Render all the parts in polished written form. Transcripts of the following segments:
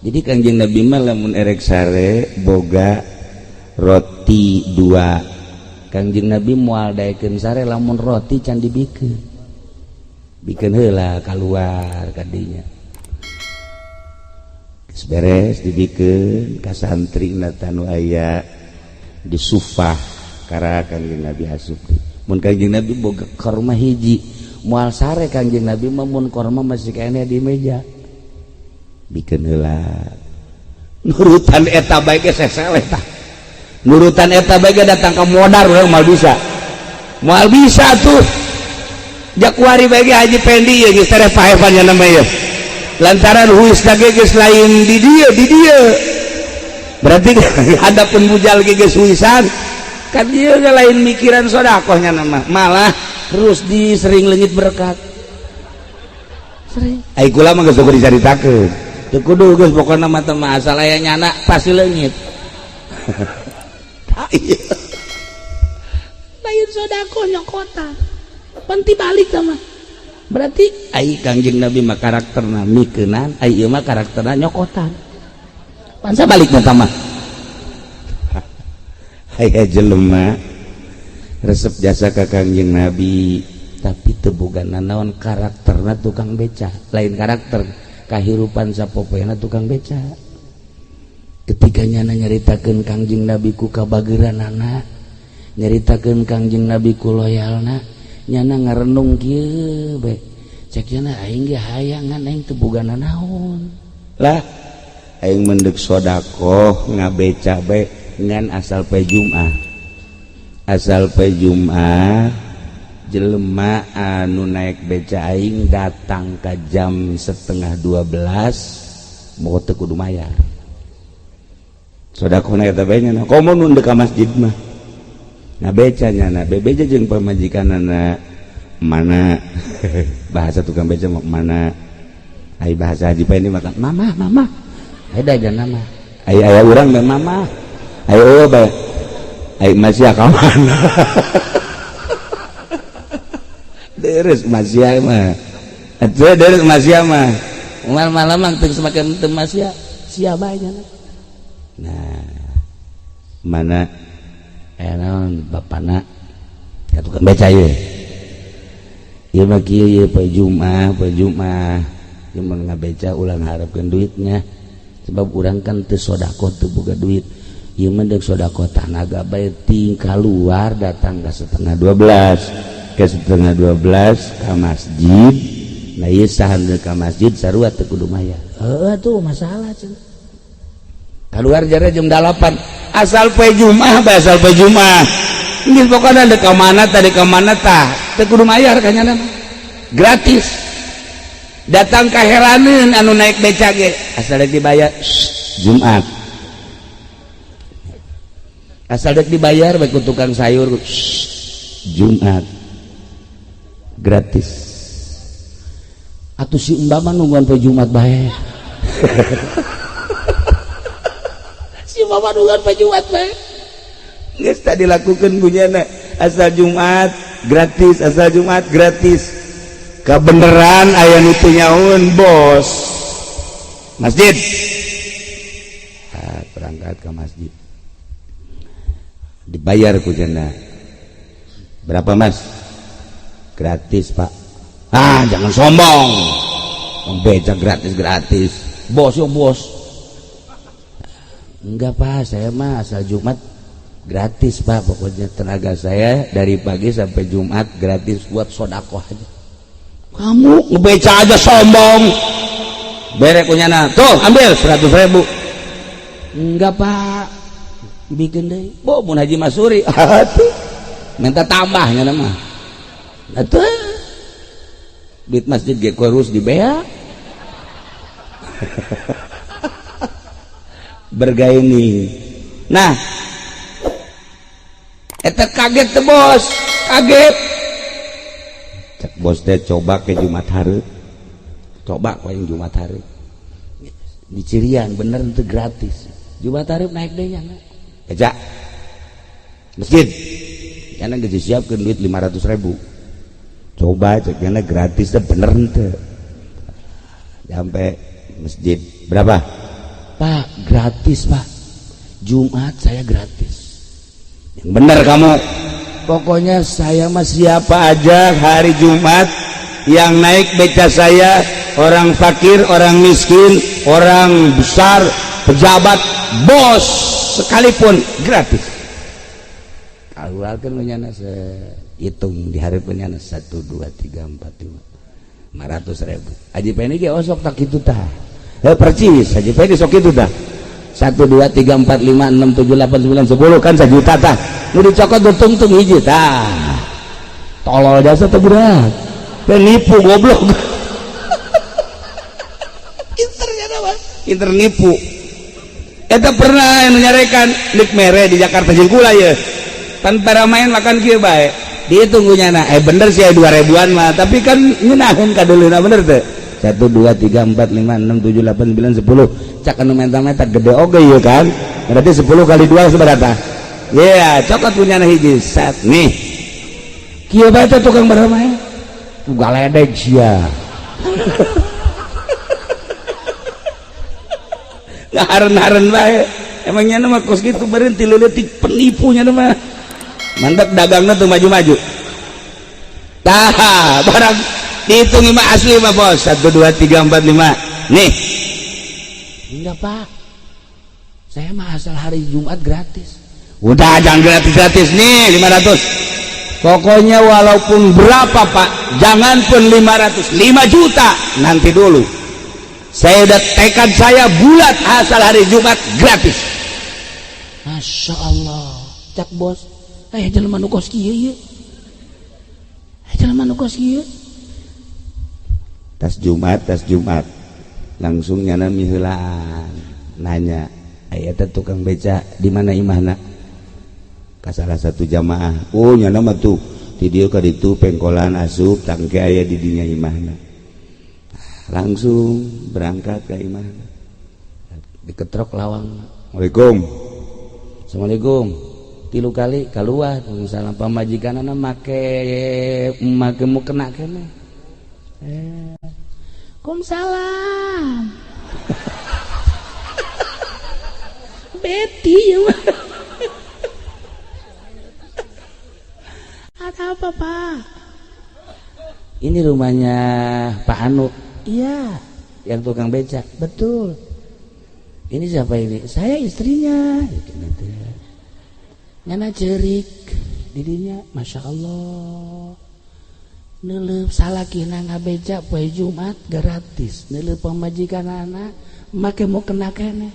Jadi Kangjeng Nabi mah lamun erek sare boga roti 2. Kangjeng Nabi moal daekeun sare lamun roti can dibikeun. Bikeun heula keluar ka dinya. Geus beres dibikeun ka santrina tanu aya di sufah kara Kangjeng Nabi asup. Mun Kangjeng Nabi boga korma hiji, moal sare Kangjeng Nabi mah mun korma masih kene di meja. Bikin heula nurutan eta bae ge sesele tah nurutan eta bae ge datang ka modar urang moal bisa tuh jak wari bae ge Haji Pendi ye geus teh paevan nya nama ye lantaran huisna ge geus lain di dieu berarti hadapun bujal ge geus huisan kan ieu ge lain mikiran sedekah nya nama malah terus disering leungit berkat sering ai kula mah geus kudu dicaritakeun teu kudu geus pokona mah teh mah asal aya nyana pasti leungit. Lain sodako nyokotan. Panti balik teh mah. Berarti ai Kangjeng Nabi mah karakterna mikeunan, ai ieu mah karakterna nyokotan. Pansa balik mah tah mah. Aya jelema resep jasa ka Kangjeng Nabi tapi teu boga nanaon karakterna tukang beca, lain karakter kahirupan sapopena tukang beca. Ketika nyana nyaritakeun Kangjeng Nabi ku kabageuranana, nyaritakeun Kangjeng Nabi ku loyalna, nyana ngarenung kieu bae. Cek nyana aing ge hayangan aing teu boga nanaon. Lah aing mendek sedekah ngabeca bae ngan asal poe Jumat. Asal poe Jumat jelema anu naik beca aing datang ka jam 11:30 moga teu kudu mayar sedekahna eta bae nya komo nu deuk ka masjid mah ngabeca nya na bebeja jeung pamajikanana mana bahasa tukang beca mana ai bahasa Haji Pendi mah mama eda aja nama aya urang mah mama ayo bae ai masih ka mana deres masya mah atuh deres masya mah malam teu semakin teu masya sia bae nya nah mana naon bapana ka tukang beca ye ieu mah kieu ye poe Jumaah ieu mah ngabeca ulang harapkeun duitnya sebab urang kan teu sedekah teu boga duit ieu mah deuk sedekah tanaga bae ting kaluar datang ka 11:30 ke 11:30 ka masjid. Nah ieu sahan ka masjid sarua teu kudu mayar. Heuh tuh masalah cenah. Kaluar jare jam 8 asal poe Jumaah bae asal poe Jumaah. Geus pokona deuk ka mana tah teu kudu mayar ka nyana. Gratis. Datang ka heraneun anu naik beca ge asal deuk dibayar Jumat. Asal deuk dibayar bae ku tukang sayur Jumat. Gratis. Atuh si Mbak mah nungguan poe Jumat bae. Si Mbak mah nungguan poe Jumat bae. Geus tadi dilakukeun bunyana asal Jumat gratis, asal Jumat gratis. Kabeneran aya nu teu nyaun bos. Masjid. Berangkat ke masjid. Dibayar ku jana. Berapa Mas? Gratis Pak. Jangan sombong. Beca gratis. Bos yo bos. Enggak Pak, saya mah asal Jumat gratis Pak. Pokoknya tenaga saya dari pagi sampai Jumat gratis buat sedekah aja. Kamu ngebeca aja sombong. Berek kunyana. Tuh ambil 100.000. Enggak Pak. Bikin deh. Mun Haji Masuri. Minta tambahnya nama. Atuh duit masjid ge kurus di bea bergaini. Nah eta kaget teh bos, kaget cek bos teh coba ke Jumat hari, coba ke Jumat hari di Cirian bener itu gratis. Jumat hari naik deh ya eja masjid karena gak disiapkan duit 500.000. Coba ceknya gratis deh bener ente sampai masjid berapa Pak, gratis Pak, Jumat saya gratis. Yang benar kamu. Pokoknya saya mah siapa aja hari Jumat yang naik beca saya, orang fakir, orang miskin, orang besar, pejabat, bos sekalipun gratis. Keluarkan menyana hitung di hari penyana 1, 2, 3, 4, 5 500.000. Haji Peni ge osok tak kitu tah. Percis Haji Peni sok kitu tah. 1, 2, 3, 4, 5, 6, 7, 8, 9, 10 kan 1 juta tah. Nu dicokot tungtung hiji tah. Tolol jasa teh berat. Penipu goblok. Internya apa? Inter nipu. Eta pernah nyarekan lik mere di Jakarta jeung kula ye. Tanpa ramain makan kieu bae. Ditunggunya bener sih 2000-an mah, tapi kan nyunaheun kadeulina bener teh. 1, 2, 3, 4, 5, 6, 7, 8, 9, 10 cak anu menta-menta gede oge ieu kan, berarti 10 kali 2 sabaraha? Iya, cokot punyana hiji set nih kieu bae teh tukang baramae galedeg sia ngaharen-haren bae emangnya mah kos kitu beureun ti leutik penipunya mah mandek dagangna tuh maju-maju tah barang dihitung mah asli mah bos 1, 2, 3, 4, 5 nih enggak Pak, saya mah asal hari Jumat gratis. Udah jangan gratis-gratis nih 500. Pokoknya walaupun berapa Pak, jangan pun 500, 5 juta nanti dulu. Saya udah tekad saya bulat asal hari Jumat gratis. Masya Allah, cak bos. Jelema nu kos kieu ye. Jelema nu kos kieu. Tas Jumat langsung nyana miheulaan nanya aya teh tukang beca di mana imahna ka salah satu jamaah. Oh nyana mah tuh di dieu ka ditu pengkolan asup tangke aya di dinya imahna. Langsung berangkat ke imahna diketrok lawang. Assalamualaikum 3 kali kaluar salam pamajikanana make mu kena kene. Waalaikumsalam. Betty ya mah. Ada apa Pak? Ini rumahnya Pak Anu. Iya, yang tukang becak. Betul. Ini siapa ini? Saya istrinya. Nyana cerik didinya, masya Allah. Neuleup salakina ngabeca poe Jumat gratis. Neuleup pamajikan anak make mau kena kene.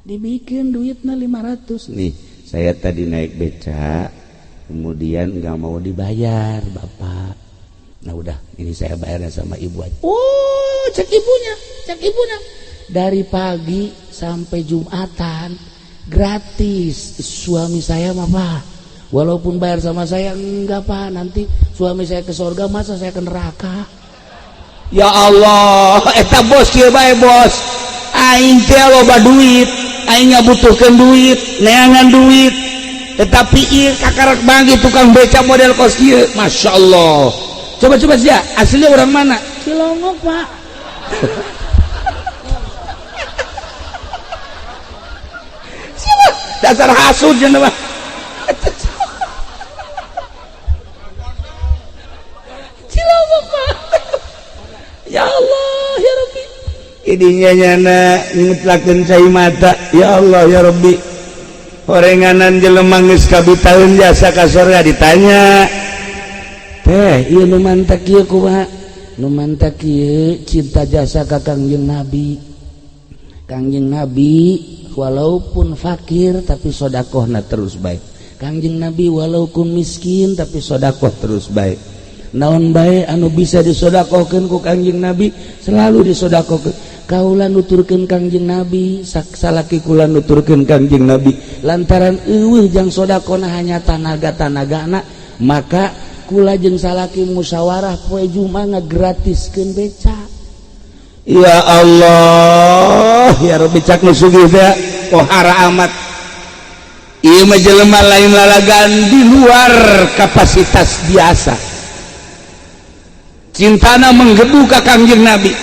Dibikin duitnya 500. Nih, saya tadi naik beca, kemudian nggak mau dibayar Bapak. Nah udah, ini saya bayarnya sama ibu aja. Oh, cek ibunya. Dari pagi sampai Jumatan gratis. Suami saya mah Pak, walaupun bayar sama saya enggak Pak, nanti suami saya ke surga masa saya ke neraka. Ya Allah, eta bos kieu bae bos. Aing teh loba duit, aing ngabutuhkeun duit, neangan duit. Tetapi ieu kakarak bagi tukang beca model kos kieu, masya Allah. Coba sih, aslinya orang mana? Cilongok Pak. Siapa? Dasar hasud jeung mah. Cilongok Pak. Ya Allah, ya Rabbi. Idinya nyana ngutlakeun cai mata. Ya Allah, ya Rabbi. Horenganan jelema geus kabitaeun jasa ka surga ditanya. Teh, ieu nu mantak ieu kumaha? Nu mantak ieu cinta jasa ka Kangjeng Nabi. Kangjeng Nabi walaupun fakir tapi sedekahna terus baik. Kangjeng Nabi walaupun miskin tapi sedekah terus baik. Naon bae anu bisa disedekahkeun ku Kangjeng Nabi selalu disedekahkeun. Kaula nuturkeun Kangjeng Nabi, salaki kula nuturkeun Kangjeng Nabi. Lantaran eueuh jang sedekahna hanya tanaga-tanagana, maka kula jeung salaki musyawarah poe Jumat ngagratiskeun beca. Ya Allah, ya Rabbi cak nu sugih teh pohara amat. Ieu mah jelema lain lalagan di luar kapasitas biasa. Cintana menggebu ka Kangjeng Nabi.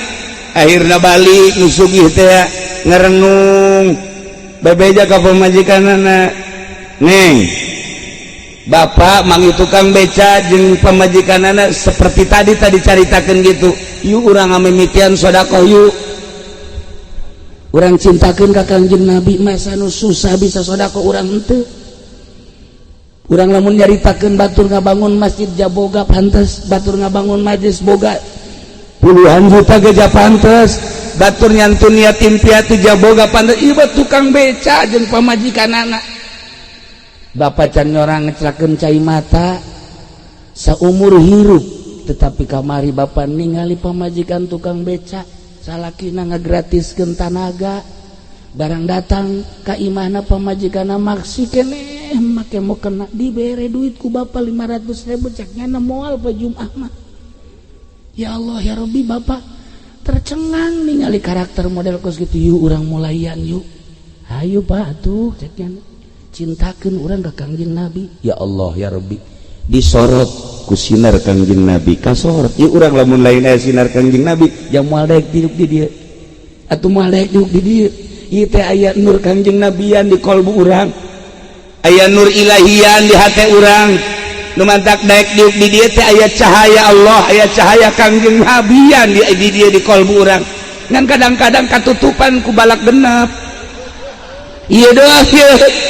Akhirna balik nu sugih teh ngerenung bebeja ka pamajikanana neng bapak manggil tukang beca jeung pamajikanana seperti tadi caritakeun gitu yuk urang ngamimitian sedekah yuk urang cintakeun ka Kangjeng Nabi masa nu susah bisa sedekah urang henteu urang lamun nyaritakeun batur ngabangun masjid jaboga pantes batur ngabangun majelis boga puluhan juta geja pantes batur nyantun yatim piatu jaboga pantes ieu tukang beca jeung pamajikanana bapak can nyorang ngecelakeun cai mata saumur hirup tetapi kamari bapak ningali pamajikan tukang beca salakina ngagratiskeun tanaga barang datang ka imahna pamajikana maksi keneh make mau kena dibere duit ku bapak 500.000 cek nyana moal pa Jumat mah ya Allah ya Rabbi bapak tercengang ningali karakter model kos gitu yuk urang mulaian yuk ayo pak tuh cek nyana cintakeun urang ka Kangjeng Nabi ya Allah ya Rabbi disorot ku sinar Kangjeng Nabi kasorot ieu urang lamun lain aya sinar Kangjeng Nabi yang moal daek diuk di dieu atuh moal daek diuk di dieu ieu teh aya nur Kangjeng Nabian di kolbu urang aya nur ilahian di hate urang nu mantak daek diuk di dieu teh aya cahaya Allah aya cahaya Kangjeng Nabian di dieu di kolbu urang ngan kadang-kadang katutupan ku balak genep iya doang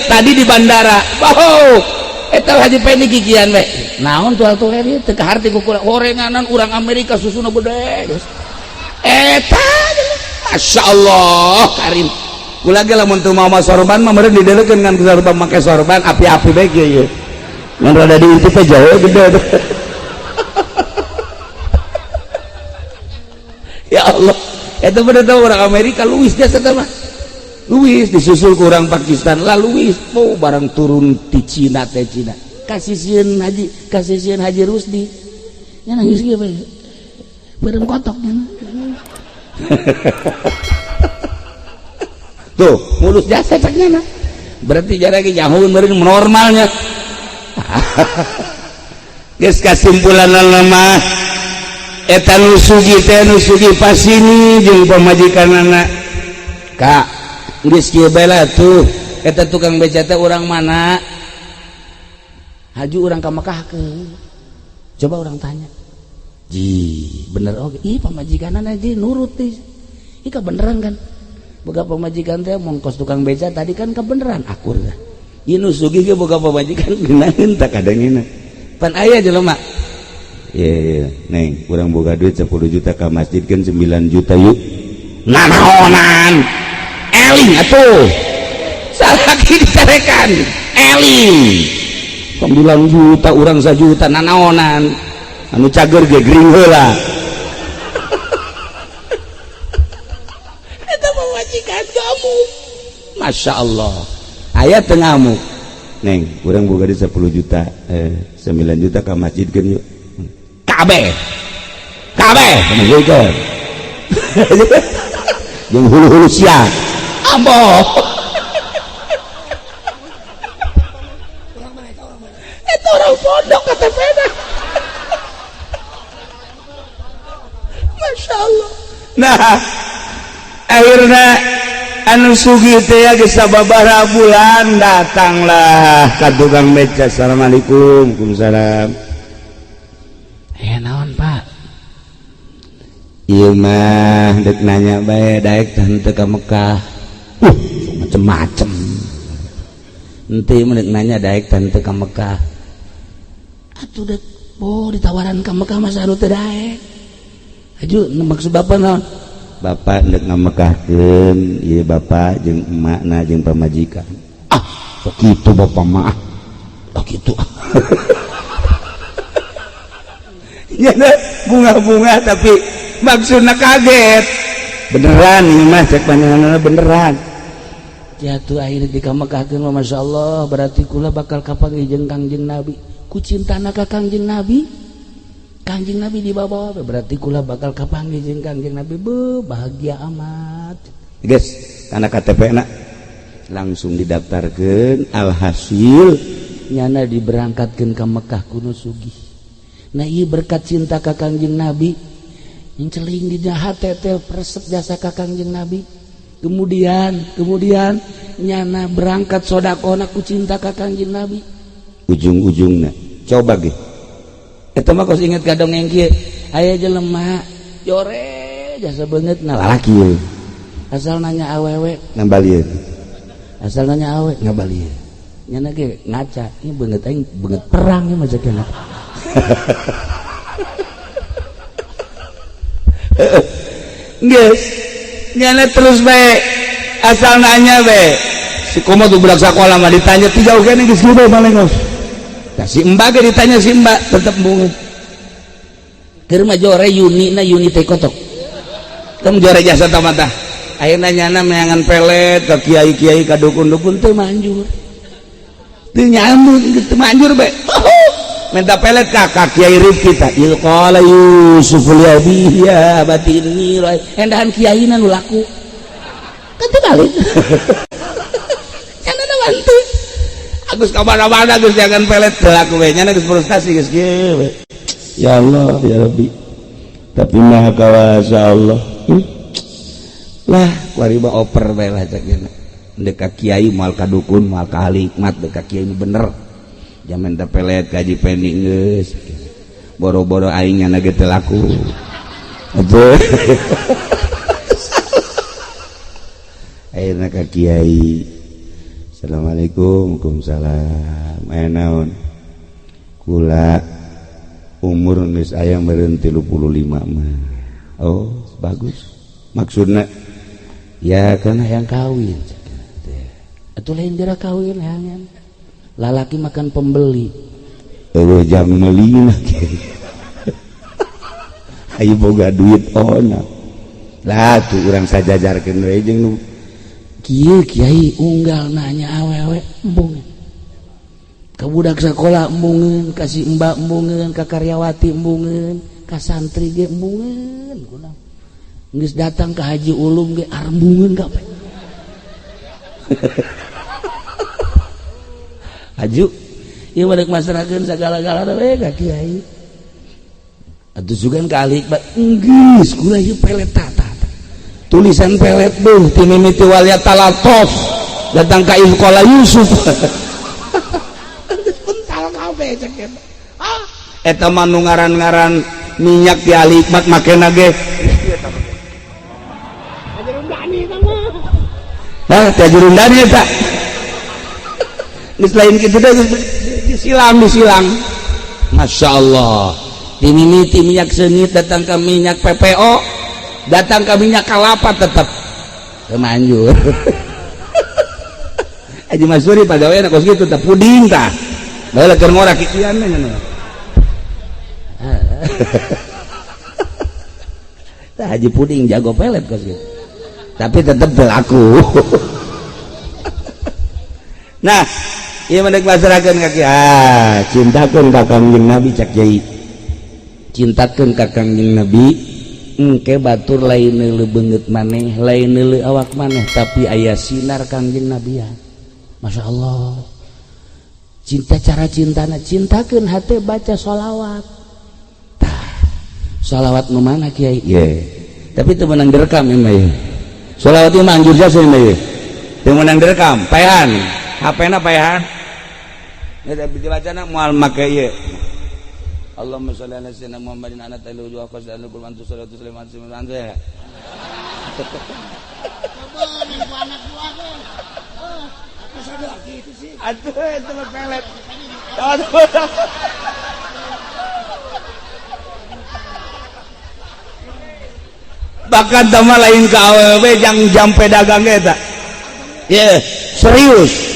tadi di bandara boh eta Haji Peni gigian we naon tuh atuh ieu teu kaharti ku gorenganan urang Amerika susuna gede geus eta Masya Allah karim kula ge lamun teu mau sorban mah meureun dideulekeun ngan sorban make sorban api-api bae ieu ngan rada diintip teh jauh gede ya Allah eta bener teh urang Amerika luwis jasa teh mah Luis disusul ke orang Pakistan lah Luis oh barang turun di Cina teh Cina kasisian Haji Rusdi nya nangis ge bae bareng kotok nya tuh mulus jasa ceknya berarti jarang jauh meureun normalnya geus kasimpulan mah eta nu sugi pasini jeung pamajikanana Kak geus kieu bae lah tuh eta tukang beca teh urang mana haju urang ka Mekahkeun coba urang tanya ji bener oge ih pamajikanana ji nurut teh ih beneran kan boga pamajikan teh mongkos tukang beca tadi kan kebeneran akur dah ieu nu sugih ge boga pamajikan geunaheun tak kadangina pan aya jelema ye neng urang boga duit 10 juta ka masjidkeun 9 juta yuk nanaonan eling atuh salaki ditarekan eling 9 juta urang 1 juta nanaonan anu cager ge gering heula eta majikan kamu Masya Allah aya teu ngamuk neng urang boga duit 10 juta 9 juta ka masjidkeun yuk kabeh pamajikeun jeung hulu-hulu sia amboh itu orang pondok KTP-na Masya Allah nah akhirnya anu sugih teh geus sababaraha bulan datanglah ka tukang beca assalamualaikum waalaikumsalam naon Pak ieu mah deuk nanya bae daek teh ka Mekah macem-macem ente menek nanya daek tante ka Mekah atuh dek ditawaran ka Mekah masa anu teu daek aju maksud bapak naon bapak ndek ngamekahkeun ieu bapak jeung emakna jeung pamajikan sok kitu bapak mah sok kitu ya bunga-bunga tapi maksudna kaget beneran ini mah cek panjenenganna beneran jatuh akhirnya di Mekahkeun Masya Allah berarti kula bakal kapanggih jeung Kangjeng Nabi ku cintana ka Kangjeng Nabi dibawa berarti kula bakal kapanggih jeung Kangjeng Nabi bahagia amat guys karena KTP-na langsung didaftarkeun alhasil nyana diberangkatkeun ka Mekah kuno sugih nah ieu berkat cinta ka Kangjeng Nabi yang celing di hate teh persep jasa ka Kangjeng Nabi kemudian nyana berangkat sodakona ku cinta ka Kangjeng Nabi. Ujung-ujungna coba ge Eta mah kos inget ka dongeng kieu, aya jelema jore jasa beungeut lalaki ye asal nanya awewe ngambalieun asal nanya awewe ngabalieun nyana ge ngaca ieu beungeut aing beungeut perang ieu mah sakena. geus nyana terus bae asal nanya bae si komo tuh budak sakola mah ditanya ti jauh kene geus kieu bae malengos. Nah, si Mbak ditanya si Mbak tetap bungut. Keur mah jore Yuni teh kotok. Tem jore jasa tamata. Ayeuna nyana meangan pelet ka kiai-kiai ka dukun-dukun teu manjur. Teu nyambut teu manjur bae. Minta pelet ka Kiai Rifki tah. Il qala Yusuf li abihi batini endahan kiaina nu laku. Kan teu balik. Nyana na mantu. Agus kamana-mana Gus jangan pelet aku we nya geus frustasi geus kieu we. Ya Allah ya Rabbi. Tapi maha kawasa Allah. Lah kuari mah oper bae lah cakna. Dek ka kiai moal ka dukun moal ka ahli hikmat dek ka kiai nu bener. Jaman teh pelet kaji pending geus. Boro-boro aing nya ge teu laku. Atuh. Ayeuna ka kiai. Assalamualaikum. Waalaikumsalam. Aya naon? Kula umur geus aya meureun 35 mah. Oh, bagus. Maksudna ya kana yang kawin. Atuh lain geura kawin hayang. Lalaki makan pembeli. Eueuh jam meuli mah. Ayo boga duit ona. Lah tuh urang sajajarkeun we jeung nu kieu kiai unggal nanya awewe embung ka budak sakola embungeun ka si mbak embungeun ka karyawati embungeun ka santri ge embungeun kunaon geus datang ka haji ulum ge embungeun ka aju ieu mah deuk masrakeun sagala-galana we ka kiai atuh sugan ka ahli hikmat geus kula ieu pelet tata tulisan pelet tuh timimiti walia talatof datang ka Sekolah Yusuf. Untal kabeh cek eta mah nu ngaran-ngaran minyak di ahli hikmat makena ge Ajurundani eta mah. Hah, teh ajurundani eta. Geus lain kitu teh disilang. Masyaallah. Timimiti minyak seunit datang ka minyak PPO. Datang ke minyak kelapa tetap kemanjur. Haji Masuri pada we kos gitu teh puding tah. Bae keur ngora kikian we nya. Tah Haji Puding jago pelet kos gitu. Tapi tetap berlaku. Nah, ieu mah masarakeun ka kiai. Cintakeun ka Kangjeng Nabi cak Yai. Cintakeun ka Kangjeng Nabi. Engke batur lain neuleuh beungeut maneh lain neuleuh awak maneh tapi aya sinar Kangjeng Nabi ya. Masya Allah cinta cara cintana cintakeun hate baca sholawat tah sholawat nu mana kiai tapi teu meunang direkam ieu mah sholawat ieu mah anjur jasa ieu mah teu meunang direkam paehan HP-na paehan nya dibacana moal make ieu Allahumma sholli ala sayyidina Muhammadin ana ta'ilu wa qasdanu kul antu salatu sulaiman siman ya. Anak gua ge. Apa sadar gitu sih? Aduh, itu mah pelet. Bahkan tama lain ka awewe jam pedagang eta. Ye, serius.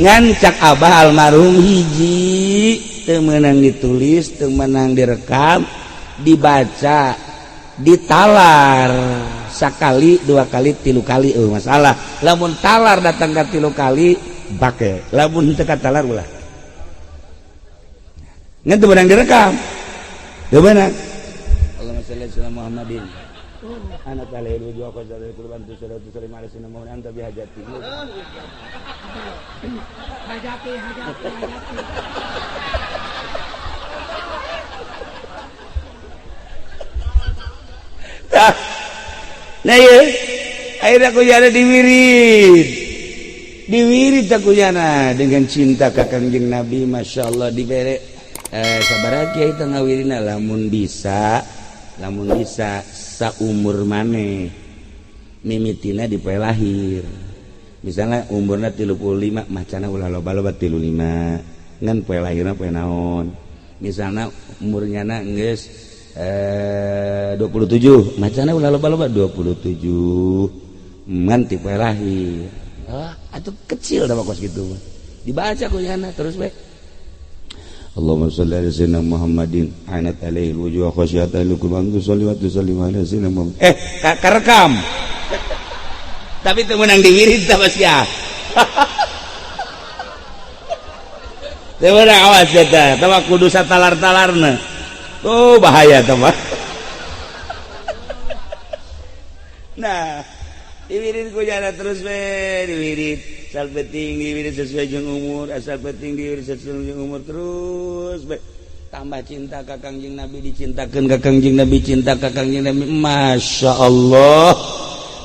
Ngan cak abah almarhum hiji teu meunang ditulis, teu meunang direkam, dibaca, ditalar sakali, 2 kali, 3 kali masalah. Lamun talar datang ka 3 kali bake. Lamun teu katalar ulah. Ngan teu meunang direkam. Teu meunang. Allahumma shalli ala Muhammadin. Anak kalian wujud aku dari kurban tu sudah tu sering malas ini mohon anta bihajati. Hajati. Nah ya, akhirnya kujana diwirid takujana dengan cinta ka Kangjeng Nabi. Masya Allah dibere sabar kiai teu ngawirina lamun bisa saumur maneh mimitina dipoe lahir. Misalnya umurna 35 macana ulah loba-loba 35 ngan poe lahirna poe naon. Misalnya umurnya geus 27 macana ulah loba-loba 27 ngan ti poe lahir. Atau kecil dah kos gitu dibaca kuyana terus baik. Allahumma shalli ala sayyidina Muhammadin anat alaihi wujuh khasyatan lukum tusalli wa tusallim ala sayyidina Muhammad. Karekam tapi teu meunang diwirid tah bos ya. Teu meunang awas eta tah kudu satalar-talarna. Oh bahaya tah mah. Nah diwirid kujana terus diwirid asal penting diwirid sesuai jeung umur, asal penting diwirid sesuai jeung umur terus tambah cinta ka Kangjeng Nabi, dicintakeun ka Kangjeng Nabi, cinta ka Kangjeng Nabi. Masya Allah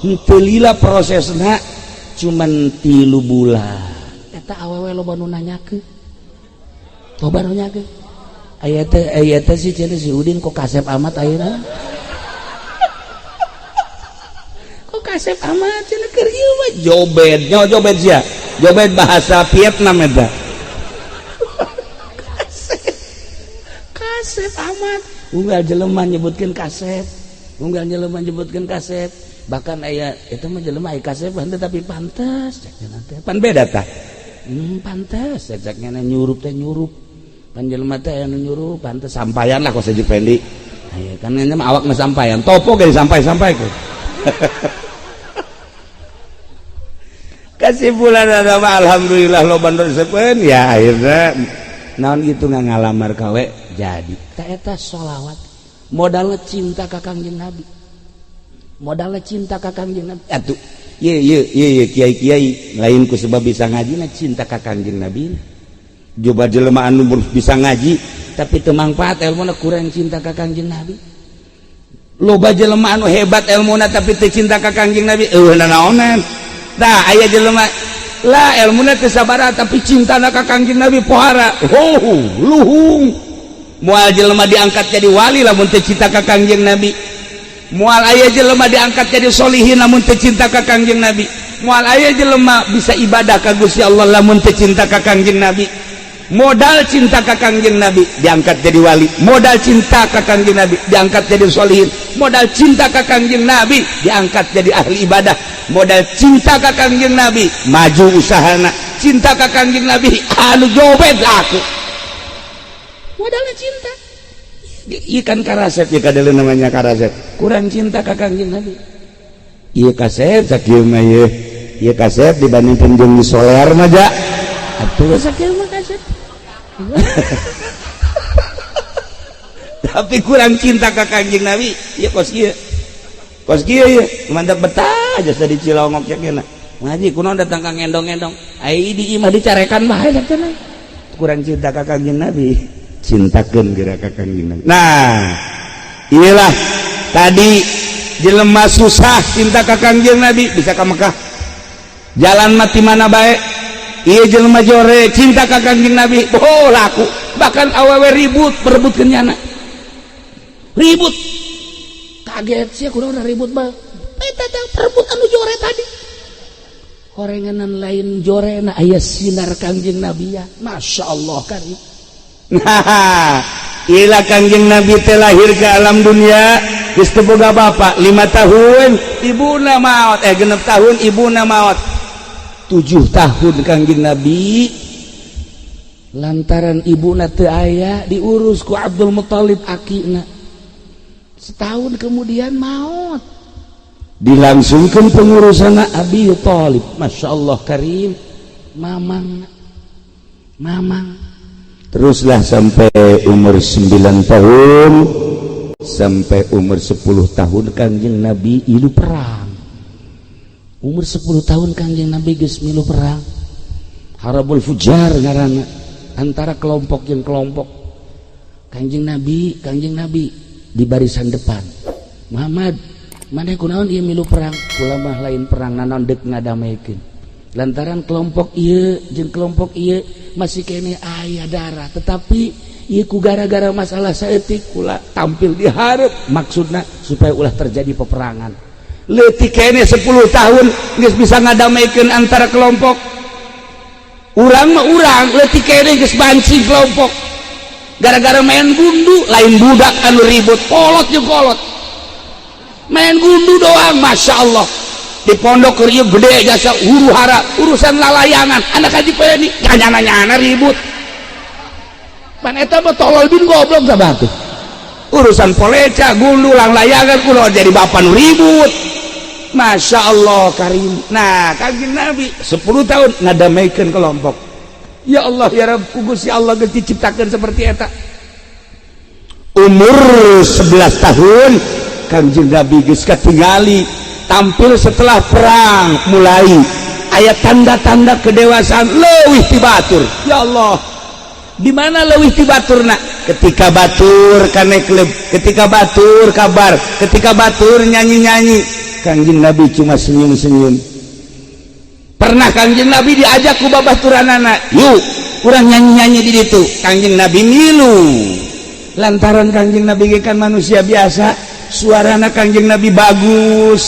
teu lila prosesna cuman 3 bulan eta awewe loba nu nanyakeun loba nu nanyakeun aya teh si cenah si Udin kok kasep amat ayeuna. Kasep amat cenah keur ieu mah joget sia. Joget bahasa Vietnam eta. Kasep amat. Unggal jelema nyebutkeun kasep. Bahkan aya eta mah jelema aya kasep tapi pantes cenah teh. Pan beda tah. Pantes cekna nyurup teh nyurup. Pan jelema teh aya nu nyurup pantes sampaian lah kok sejuk pendi. Aya kan nya mah awak mah sampaian. Topo ge sampai-sampai ku. Kasih bulan ada mah alhamdulillah lo bandar sepen ya akhirnya naon gitu nggak ngalamar kawe jadi tak eta sholawat modalnya cinta ka Kangjeng Nabi atuh iya kiai lain ku sebab bisa ngaji na cinta ka Kangjeng Nabi coba jelema anu bisa ngaji tapi teu mangfaat elmuna kurang cinta ka Kangjeng Nabi. Loba jelema anu hebat elmuna tapi teu cinta ka Kangjeng Nabi naonan. Tah aya jelema lah elmuna teu sabaraha tapi cintana ka Kangjeng Nabi pohara. Luhung. Moal jelema diangkat jadi wali lamun teu cinta ka Kangjeng Nabi. Moal aya jelema diangkat jadi solihin lamun teu cinta ka Kangjeng Nabi. Moal aya jelema bisa ibadah ka Gusti Allah lamun teu cinta ka Kangjeng Nabi. Modal cinta ka Kangjeng Nabi diangkat jadi wali, modal cinta ka Kangjeng Nabi diangkat jadi solihin, modal cinta ka Kangjeng Nabi diangkat jadi ahli ibadah, modal cinta ka Kangjeng Nabi maju usahana, cinta ka Kangjeng Nabi anu joget aku modalnya cinta. Ikan karasep ya kadele namanya karasep kurang cinta ka Kangjeng Nabi. Iya kasep sakieu mah ieu kasep dibandingkeun jeung di soler mah ja atuh sakieu mah kasep. Tapi kurang cinta ka Kangjeng Nabi ya kos kieu ya mantap betah aja di Cilongok cenah ngaji kunaon datang ka ngendong-ngendong ai di imah dicarekan bae cenah kurang cinta ka Kangjeng Nabi cintakeun geura ka Kangjeng Nabi. Nah inilah tadi jelema susah cinta ka Kangjeng Nabi bisa ka Mekah jalan mati mana bae. Iya jelema jore cinta ka Kangjeng Nabi laku bahkan awewe ribut berebutkeun nyana ribut kaget sia kunaon ribut mah eta teh perebut anu jore tadi horenganan lain jorena aya sinar Kangjeng Nabi ya Masya Allah karim. Nah ilah Kangjeng Nabi teh lahir ke alam dunia geus teu boga bapa 5 tahun ibuna maot 6 tahun ibuna maot 7 tahun Kangjeng Nabi lantaran ibuna teu aya diurus ku Abdul Muthalib akina setahun kemudian maot dilangsungkeun pengurusana Abi Thalib. Masya Allah karim mamang teruslah sampai umur 9 tahun sampai umur 10 tahun Kangjeng Nabi ilu perang. Umur 10 tahun Kangjeng Nabi geus milu perang Harabul Fujar ngaranna antara kelompok yang kelompok. Kangjeng Nabi di barisan depan Muhammad Maneh kunaon ieu milu perang? Kula mah lain perang naon deuk ngadamekeun. Lantaran kelompok ieu jeung kelompok ieu masih kene aya darah, tetapi ieu ku gara-gara masalah saeutik kula tampil di hareup, maksudna supaya ulah terjadi peperangan. Leutik kene 10 tahun geus bisa ngadamekeun antara kelompok. Urang mah urang leutik kene geus banci kelompok. Gara-gara main gundu lain budak anu ribut, kolot jeung kolot. Main gundu doang, masya Allah. Di pondok rieu gede jasa huru hara urusan lalayangan anak haji peni nyana ribut. Pan eta mah tolol bin goblok sabah tuh. Urusan poleca gundu lang layangan kulo jadi bapak nu ribut. Masya Allah karim. Nah Kanjeng Nabi 10 tahun ngadamekeun kelompok. Ya Allah ya Rabb, Gusti Allah geus diciptakeun seperti eta. Umur 11 tahun Kanjeng Nabi geus katingali tampil setelah perang mulai aya tanda-tanda kedewasaan leuwih ti batur. Ya Allah, di mana leuwih ti baturna? Ketika batur kane klub, ketika batur kabar, ketika batur nyanyi-nyanyi, Kanjeng Nabi cuma senyum-senyum. Pernah Kanjeng Nabi diajak ku babaturanana, "Yuk, urang nyanyi-nyanyi di ditu." Kanjeng Nabi milu. Lantaran Kanjeng Nabi kan manusia biasa, suarana Kanjeng Nabi bagus,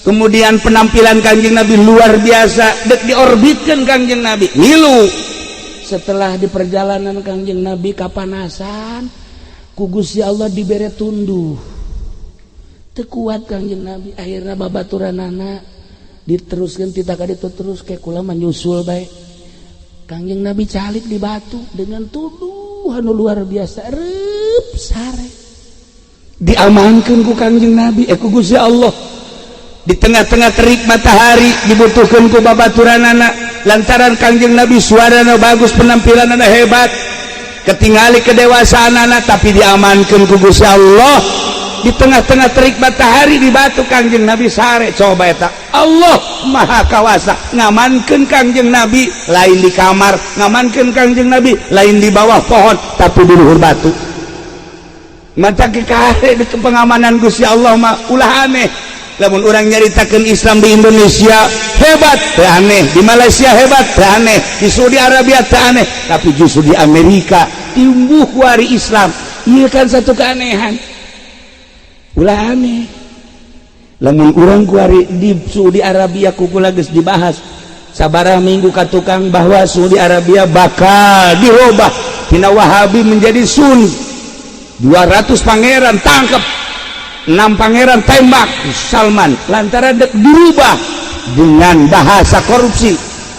kemudian penampilan Kanjeng Nabi luar biasa, dek diorbitkan Kanjeng Nabi ngilu. Setelah di perjalanan Kanjeng Nabi kapanasan ku Gusti Allah dibere tunduh teu kuat Kanjeng Nabi, akhirnya babaturanana diteruskan tidak ada terus kayak kula menyusul baik. Kanjeng Nabi calik di batu dengan tuduhan luar biasa, rep sare diamankan ku Kanjeng Nabi ku Gusti Allah. Di tengah-tengah terik matahari dibutuhkan ku babaturanana lantaran Kanjeng Nabi suarana bagus, penampilanana hebat, ketingali kedewasaanana, tapi diamankan ku Gusti Allah. Di tengah-tengah terik matahari di batu Kanjeng Nabi sare. Coba eta Allah maha kawasa ngamankeun Kanjeng Nabi lain di kamar, ngamankeun Kanjeng Nabi lain di bawah pohon, tapi di luhur batu. Mata kekare di pengamanan Gusti Allah mah ulah aneh. Lamun orang nyaritakeun Islam di Indonesia hebat, teu aneh. Di Malaysia hebat, teu aneh. Di Saudi Arabia teu aneh. Tapi justru di Amerika tumbuh wari Islam. Ieu kan satu keanehan. Ulah aneh. Lamun urang kuari di Saudi Arabia kukula geus dibahas sabaraha minggu ka tukang bahwa Saudi Arabia bakal dirubah tina Wahabi menjadi Sunni. 200 pangeran tangkap, 6 pangeran tembak Salman lantaran dirubah dengan bahasa korupsi.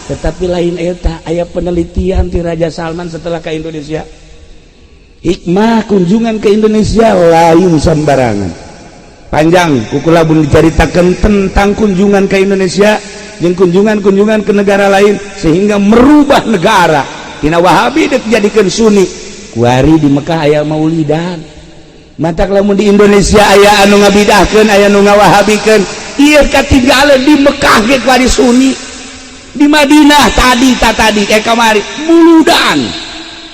Tetapi lain eta aya penelitian ti Raja Salman setelah ke Indonesia. Hikmah kunjungan ke Indonesia lain sembarangan. Panjang kukula bun diceritakan tentang kunjungan ke Indonesia dan kunjungan-kunjungan ke negara lain sehingga merubah negara. Tina Wahabi dek jadikan Sunni. Kuari di Mekah aya maulidan. Matak lamun di Indonesia aya anu ngabidahkeun, aya anu ngawahabikeun. Ieu katinggaleun di Mekah ge kuari Sunni. Di Madinah tadi kamari muludan.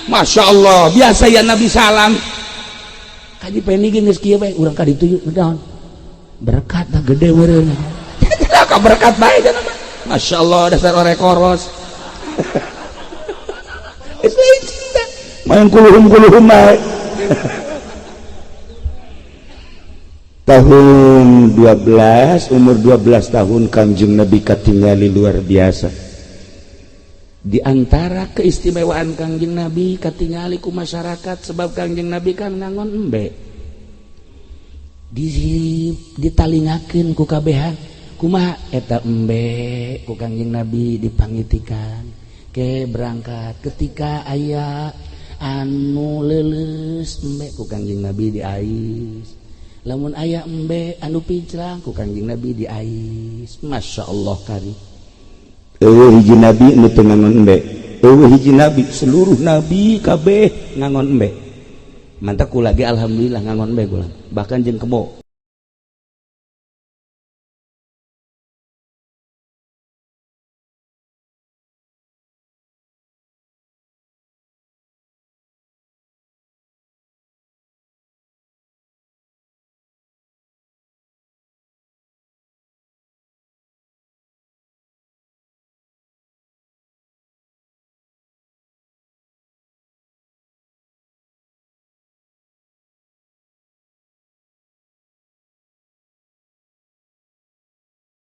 Masya Allah, biasa ya Nabi salam. Kaji peni geus kieu bae urang ka ditu naon? Berkat dah gede meureun. Ka berkat bae cenah mah. Masya Allah dasar orek koros. Main kuluhum bae. Tahun 12, umur 12 tahun Kanjeng Nabi katingali luar biasa. Di antara keistimewaan Kanjeng Nabi katingali ku masyarakat sebab Kanjeng Nabi kan ngangon embe. Ditalingakeun ku kabehan. Kumaha eta embe ku Kanjeng Nabi dipangitikan ke berangkat ketika aya anu leuleus embe ku Kanjeng Nabi diais. Lamun aya embe anu pincrang ku Kanjeng Nabi diais. Masya Allah kari. Hiji nabi anu teu ngangon embe. Hiji nabi, seluruh nabi kabeh ngangon embe. Mantap kula ge alhamdulillah ngangon embe kula. Bahkan jeung kebo